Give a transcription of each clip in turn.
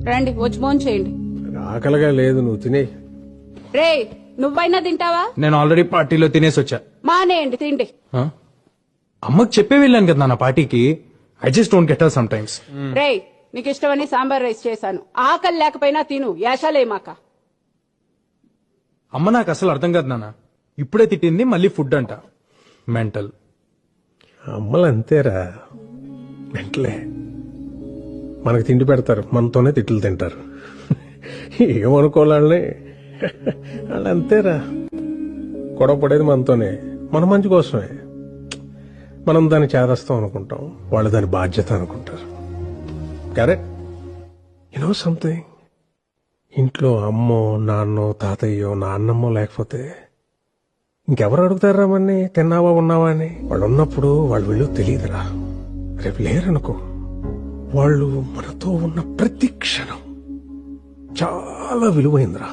రండి వచ్చి ఫోన్ చేయండి. ఆకలిగా లేదు, నువ్వు తినే. రే నువ్వైనా తింటావా? నేను ఆల్రెడీ పార్టీలో తినేసి వచ్చా. మానేయండి తిండి. అమ్మకి చెప్పే వెళ్ళాను కదా నా పార్టీకి. I just don't get her sometimes. రే నీకు ఇష్టమని సాంబార్ రైస్ చేశాను, ఆకలి లేకపోయినా తిను, యాషాలేమాక. అమ్మ నాకు అసలు అర్థం కాదు నాన్న. ఇప్పుడే తిట్టింది, మళ్ళీ ఫుడ్ అంట. మెంటల్. అమ్మలు అంతేరా, వెంటలే మనకు తిండి పెడతారు, మనతోనే తిట్లు తింటారు. ఏమనుకోవాలని వాళ్ళు అంతేరా. గొడవ పడేది మనతోనే, మన మంచి కోసమే. మనం దాన్ని చేదస్తాం అనుకుంటాం, వాళ్ళు దాని బాధ్యత అనుకుంటారు. కరెక్ట్. యునో సంథింగ్, ఇంట్లో అమ్మో నాన్నో తాతయ్యో నాన్నమ్మో లేకపోతే ఇంకెవరు అడుగుతారా మన్ని తిన్నావా ఉన్నావా అని? వాళ్ళు ఉన్నప్పుడు వాళ్ళు విలువ తెలియదురా. రేపు లేరనుకో, వాళ్ళు మనతో ఉన్న ప్రతి క్షణం చాలా విలువైందిరా.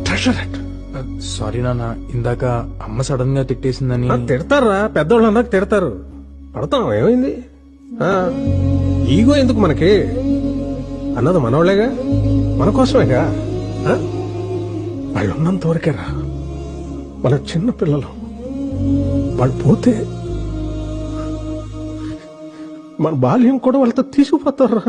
Treasure it. సారీ నాన్న, ఇందాక అమ్మ సడన్ గా తిట్టేసిందని. తిడతారా, పెద్దవాళ్ళు అన్నాక తిడతారు, పడతాం. ఏమైంది? ఈగో ఎందుకు మనకి? అన్నది మనోళ్లేగా, మన కోసమేగా. వాళ్ళు ఉన్నంత వరకేరా మన చిన్న పిల్లలు. వాళ్ళు పోతే మన బాల్యం కూడా వాళ్ళతో తీసుకుపోతారా.